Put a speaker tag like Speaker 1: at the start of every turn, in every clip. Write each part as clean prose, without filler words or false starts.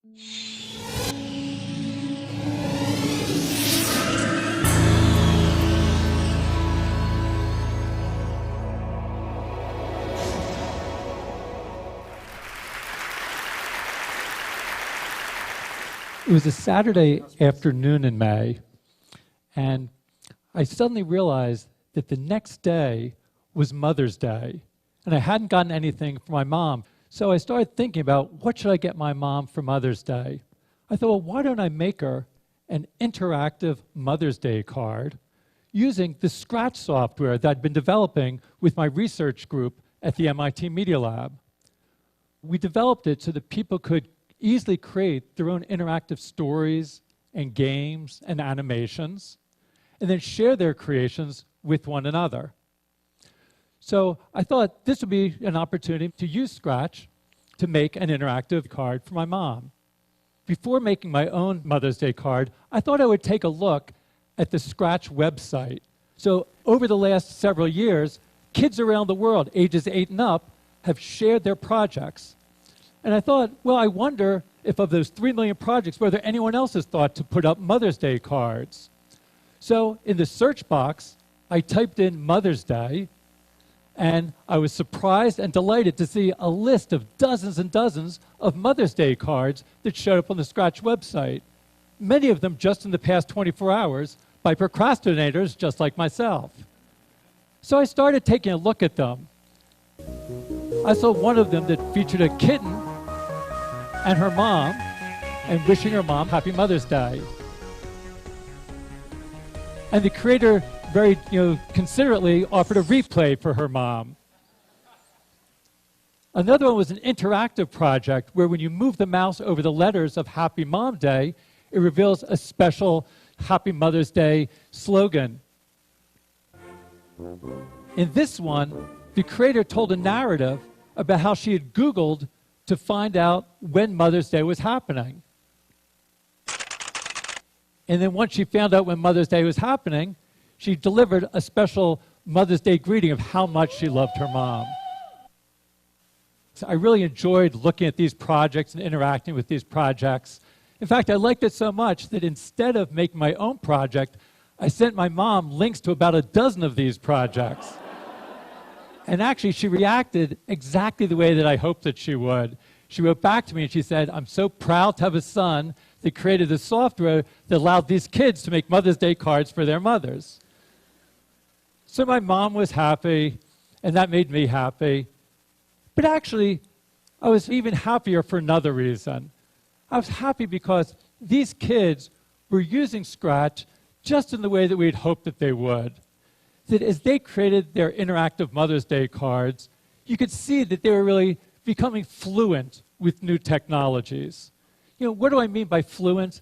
Speaker 1: It was a Saturday afternoon in May, and I suddenly realized that the next day was Mother's Day, and I hadn't gotten anything for my mom. So I started thinking about what should I get my mom for Mother's Day. I thought, well, why don't I make her an interactive Mother's Day card using the Scratch software that I'd been developing with my research group at the MIT Media Lab. We developed it so that people could easily create their own interactive stories and games and animations, and then share their creations with one another. So I thought this would be an opportunity to use Scratch to make an interactive card for my mom. Before making my own Mother's Day card, I thought I would take a look at the Scratch website. So over the last several years, kids around the world, ages 8 and up, have shared their projects. And I thought, well, I wonder if of those 3 million projects, whether anyone else has thought to put up Mother's Day cards. So in the search box, I typed in Mother's Day, and I was surprised and delighted to see a list of dozens and dozens of Mother's Day cards that showed up on the Scratch website, many of them just in the past 24 hours by procrastinators just like myself. So I started taking a look at them. I saw one of them that featured a kitten and her mom, and wishing her mom Happy Mother's Day. And the creator very considerately offered a replay for her mom. Another one was an interactive project where when you move the mouse over the letters of Happy Mom Day, it reveals a special Happy Mother's Day slogan. In this one, the creator told a narrative about how she had Googled to find out when Mother's Day was happening. And then once she found out when Mother's Day was happening, she delivered a special Mother's Day greeting of how much she loved her mom. So I really enjoyed looking at these projects and interacting with these projects. In fact, I liked it so much that instead of making my own project, I sent my mom links to about a dozen of these projects. And actually, she reacted exactly the way that I hoped that she would. She wrote back to me and she said, "I'm so proud to have a son that created a software that allowed these kids to make Mother's Day cards for their mothers." So my mom was happy, and that made me happy. But actually, I was even happier for another reason. I was happy because these kids were using Scratch just in the way that we had hoped that they would. That as they created their interactive Mother's Day cards, you could see that they were really becoming fluent with new technologies. What do I mean by fluent?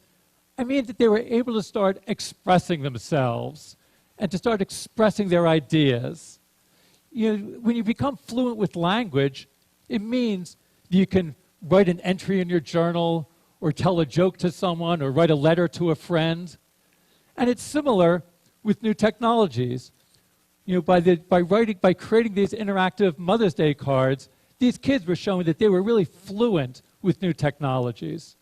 Speaker 1: I mean that they were able to start expressing themselves and to start expressing their ideas. When you become fluent with language, it means that you can write an entry in your journal or tell a joke to someone or write a letter to a friend. And it's similar with new technologies. By creating these interactive Mother's Day cards, these kids were showing that they were really fluent with new technologies.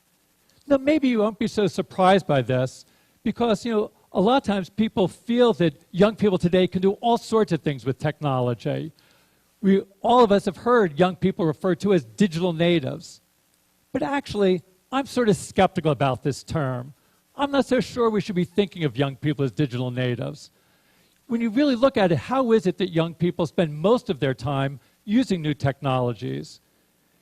Speaker 1: Now, maybe you won't be so surprised by this because, a lot of times people feel that young people today can do all sorts of things with technology. All of us have heard young people referred to as digital natives. But actually, I'm sort of skeptical about this term. I'm not so sure we should be thinking of young people as digital natives. When you really look at it, how is it that young people spend most of their time using new technologies?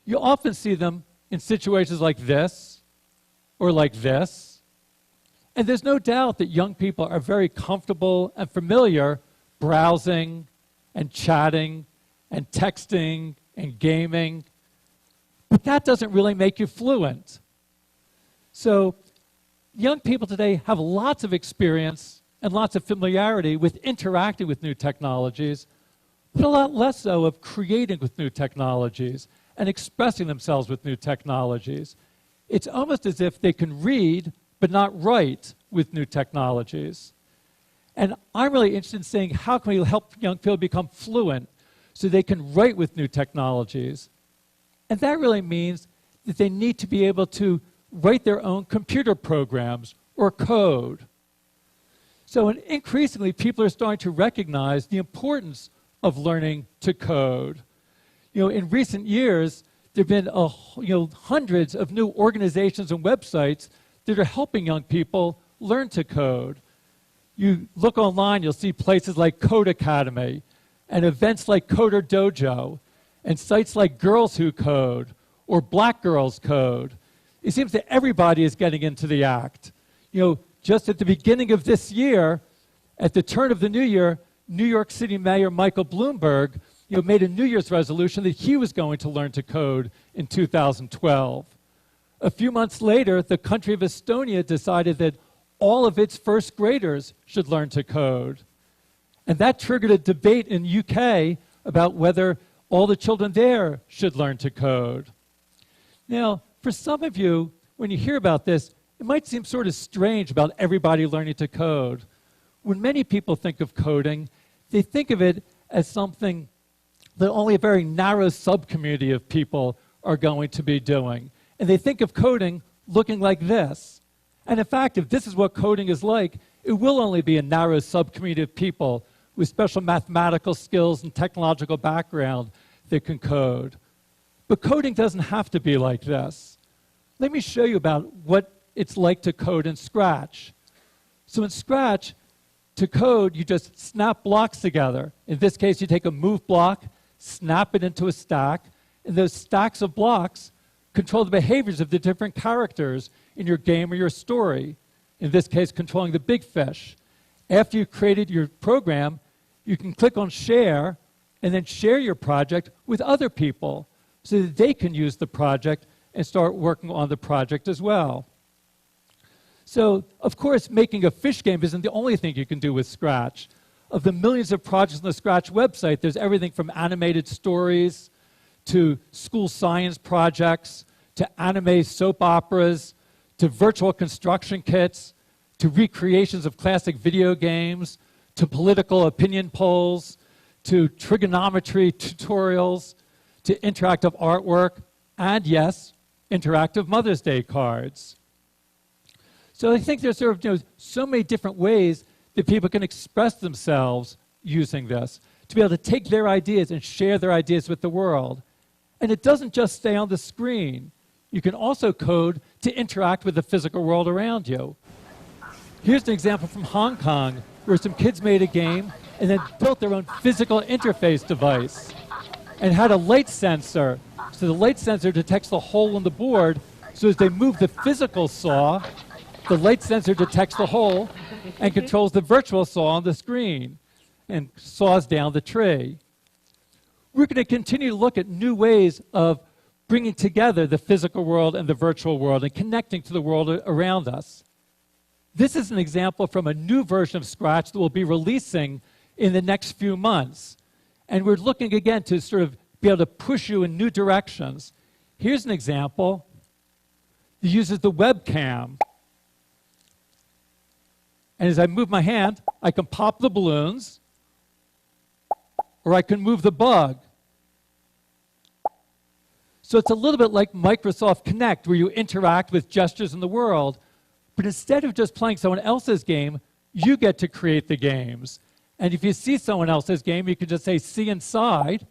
Speaker 1: You often see them in situations like this or like this. And there's no doubt that young people are very comfortable and familiar browsing and chatting and texting and gaming. But that doesn't really make you fluent. So young people today have lots of experience and lots of familiarity with interacting with new technologies, but a lot less so of creating with new technologies and expressing themselves with new technologies. It's almost as if they can read but not write with new technologies. And I'm really interested in saying, how can we help young people become fluent so they can write with new technologies? And that really means that they need to be able to write their own computer programs or code. So increasingly, people are starting to recognize the importance of learning to code. In recent years, there have been hundreds of new organizations and websites that are helping young people learn to code. You look online, you'll see places like Code Academy and events like Coder Dojo and sites like Girls Who Code or Black Girls Code. It seems that everybody is getting into the act. Just at the beginning of this year, at the turn of the new year, New York City Mayor Michael Bloomberg made a New Year's resolution that he was going to learn to code in 2012. A few months later, the country of Estonia decided that all of its first graders should learn to code. And that triggered a debate in the UK about whether all the children there should learn to code. Now, for some of you, when you hear about this, it might seem sort of strange about everybody learning to code. When many people think of coding, they think of it as something that only a very narrow sub-community of people are going to be doing. And they think of coding looking like this. And in fact, if this is what coding is like, it will only be a narrow sub-community of people with special mathematical skills and technological background that can code. But coding doesn't have to be like this. Let me show you about what it's like to code in Scratch. So in Scratch, to code, you just snap blocks together. In this case, you take a move block, snap it into a stack, and those stacks of blocks control the behaviors of the different characters in your game or your story. In this case, controlling the big fish. After you've created your program, you can click on Share and then share your project with other people so that they can use the project and start working on the project as well. So, of course, making a fish game isn't the only thing you can do with Scratch. Of the millions of projects on the Scratch website, there's everything from animated stories to school science projects to anime soap operas to virtual construction kits to recreations of classic video games to political opinion polls to trigonometry tutorials to interactive artwork and, yes, interactive Mother's Day cards. So I think there's sort of so many different ways that people can express themselves using this, to be able to take their ideas and share their ideas with the world. And it doesn't just stay on the screen. You can also code to interact with the physical world around you. Here's an example from Hong Kong, where some kids made a game and then built their own physical interface device and had a light sensor. So the light sensor detects the hole in the board, so as they move the physical saw, the light sensor detects the hole and controls the virtual saw on the screen and saws down the tree. We're going to continue to look at new ways of bringing together the physical world and the virtual world and connecting to the world around us. This is an example from a new version of Scratch that we'll be releasing in the next few months. And we're looking again to sort of be able to push you in new directions. Here's an example that uses the webcam. And as I move my hand, I can pop the balloons, or I can move the bug. So it's a little bit like Microsoft Connect, where you interact with gestures in the world, but instead of just playing someone else's game, you get to create the games. And if you see someone else's game, you can just say, see inside,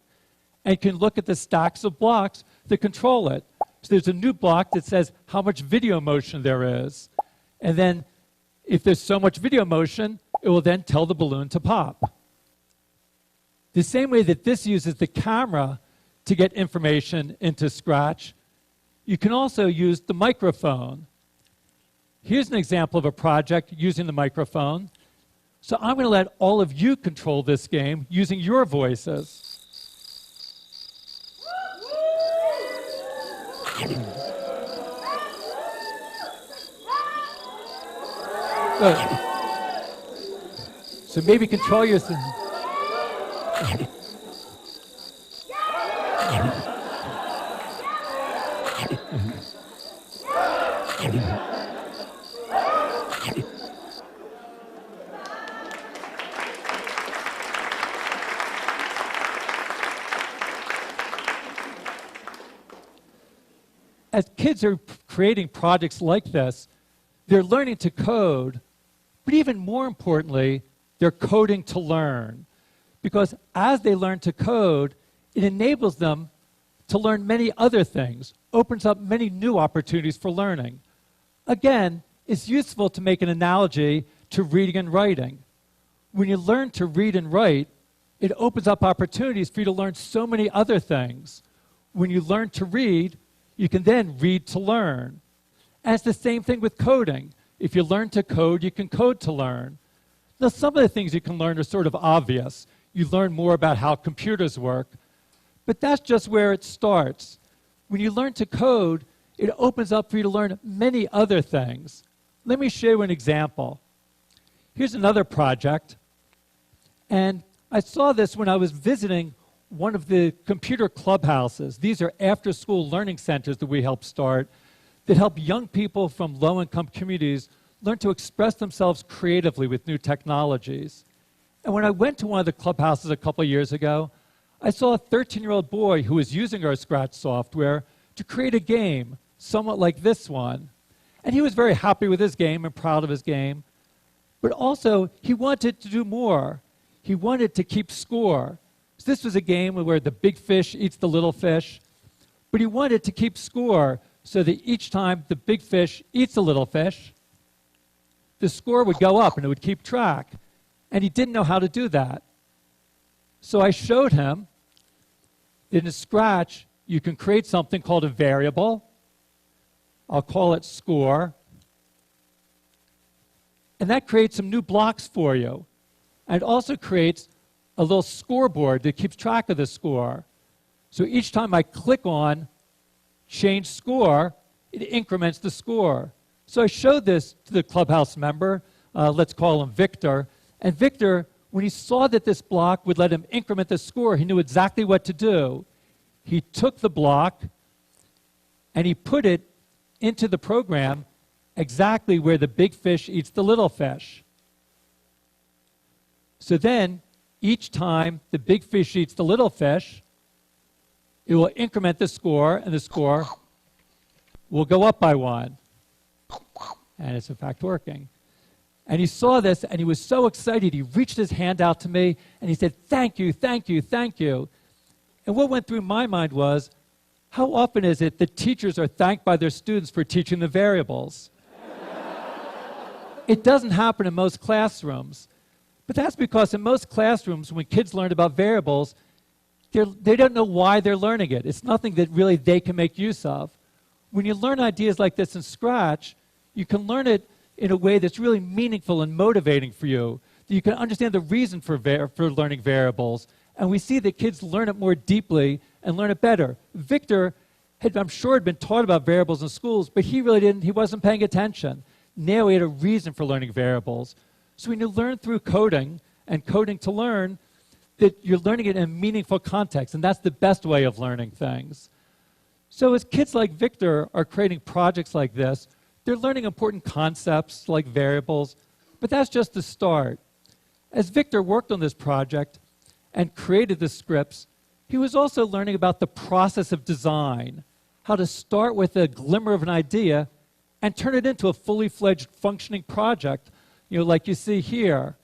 Speaker 1: and you can look at the stacks of blocks that control it. So there's a new block that says how much video motion there is. And then if there's so much video motion, it will then tell the balloon to pop. The same way that this uses the camera to get information into Scratch, you can also use the microphone. Here's an example of a project using the microphone. So I'm going to let all of you control this game using your voices. So maybe control your... As kids are creating projects like this, they're learning to code, but even more importantly, they're coding to learn. Because as they learn to code, it enables them to learn many other things, opens up many new opportunities for learning. Again, it's useful to make an analogy to reading and writing. When you learn to read and write, it opens up opportunities for you to learn so many other things. When you learn to read, you can then read to learn. And it's the same thing with coding. If you learn to code, you can code to learn. Now, some of the things you can learn are sort of obvious. You learn more about how computers work, but that's just where it starts. When you learn to code, it opens up for you to learn many other things. Let me show you an example. Here's another project, and I saw this when I was visiting one of the computer clubhouses. These are after-school learning centers that we help start that help young people from low-income communities learn to express themselves creatively with new technologies. And when I went to one of the clubhouses a couple years ago, I saw a 13-year-old boy who was using our Scratch software to create a game, somewhat like this one. And he was very happy with his game and proud of his game. But also, he wanted to do more. He wanted to keep score. So this was a game where the big fish eats the little fish. But he wanted to keep score so that each time the big fish eats a little fish, the score would go up and it would keep track. And he didn't know how to do that. So I showed him that in Scratch, you can create something called a variable. I'll call it score. And that creates some new blocks for you. And it also creates a little scoreboard that keeps track of the score. So each time I click on change score, it increments the score. So I showed this to the clubhouse member. Let's call him Victor. And Victor, when he saw that this block would let him increment the score, he knew exactly what to do. He took the block and he put it into the program exactly where the big fish eats the little fish. So then, each time the big fish eats the little fish, it will increment the score, and the score will go up by 1. And it's in fact working. And he saw this, and he was so excited, he reached his hand out to me, and he said, "Thank you, thank you, thank you." And what went through my mind was, how often is it that teachers are thanked by their students for teaching the variables? It doesn't happen in most classrooms. But that's because in most classrooms, when kids learn about variables, they don't know why they're learning it. It's nothing that really they can make use of. When you learn ideas like this in Scratch, you can learn it in a way that's really meaningful and motivating for you, that you can understand the reason for learning variables. And we see that kids learn it more deeply and learn it better. Victor I'm sure had been taught about variables in schools, but he wasn't paying attention. Now he had a reason for learning variables. So when you learn through coding and coding to learn, that you're learning it in a meaningful context, and that's the best way of learning things. So as kids like Victor are creating projects like this, they're learning important concepts like variables, but that's just the start. As Victor worked on this project and created the scripts, he was also learning about the process of design, how to start with a glimmer of an idea and turn it into a fully fledged functioning project, like you see here.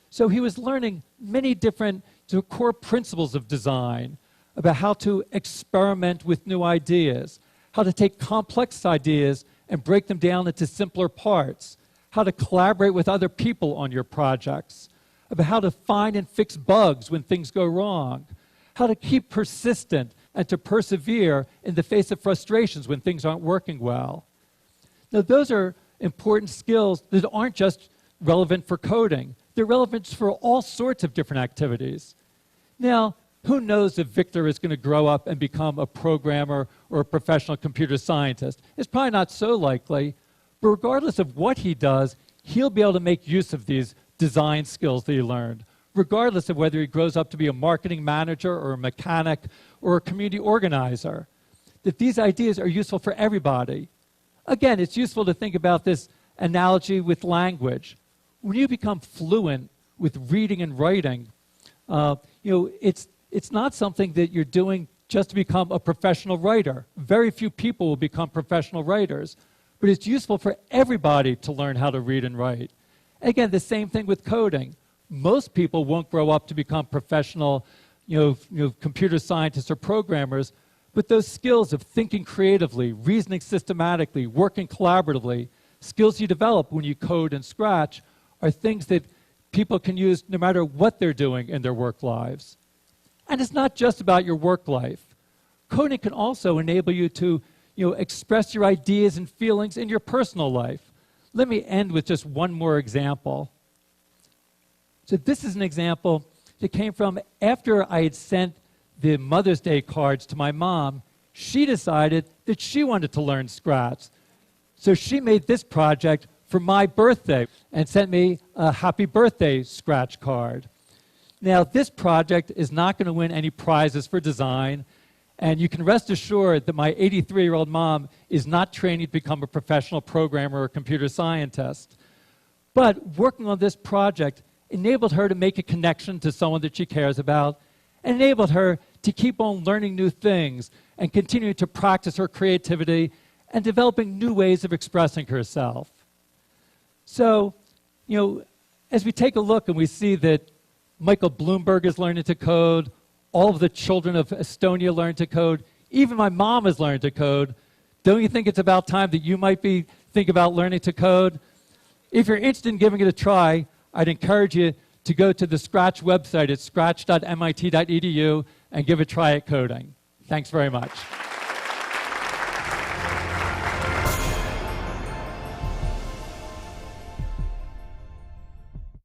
Speaker 1: So he was learning many different core principles of design, about how to experiment with new ideas, how to take complex ideas and break them down into simpler parts, how to collaborate with other people on your projects, about how to find and fix bugs when things go wrong, how to keep persistent and to persevere in the face of frustrations when things aren't working well. Now, those are important skills that aren't just relevant for coding. They're relevant for all sorts of different activities. Now, who knows if Victor is going to grow up and become a programmer or a professional computer scientist? It's probably not so likely, but regardless of what he does, he'll be able to make use of these design skills that he learned, regardless of whether he grows up to be a marketing manager or a mechanic or a community organizer. That these ideas are useful for everybody. Again, it's useful to think about this analogy with language. When you become fluent with reading and writing, it's not something that you're doing just to become a professional writer. Very few people will become professional writers, but it's useful for everybody to learn how to read and write. Again, the same thing with coding. Most people won't grow up to become professional computer scientists or programmers, but those skills of thinking creatively, reasoning systematically, working collaboratively, skills you develop when you code in Scratch are things that people can use no matter what they're doing in their work lives. And it's not just about your work life. Coding can also enable you to express your ideas and feelings in your personal life. Let me end with just one more example. So this is an example that came from after I had sent the Mother's Day cards to my mom. She decided that she wanted to learn Scratch. So she made this project for my birthday and sent me a happy birthday Scratch card. Now, this project is not going to win any prizes for design, and you can rest assured that my 83-year-old mom is not training to become a professional programmer or computer scientist. But working on this project enabled her to make a connection to someone that she cares about, and enabled her to keep on learning new things and continue to practice her creativity and developing new ways of expressing herself. So, as we take a look and we see that Michael Bloomberg is learning to code, all of the children of Estonia learn to code, even my mom has learned to code, don't you think it's about time that you might be thinking about learning to code? If you're interested in giving it a try, I'd encourage you to go to the Scratch website at scratch.mit.edu and give a try at coding. Thanks very much.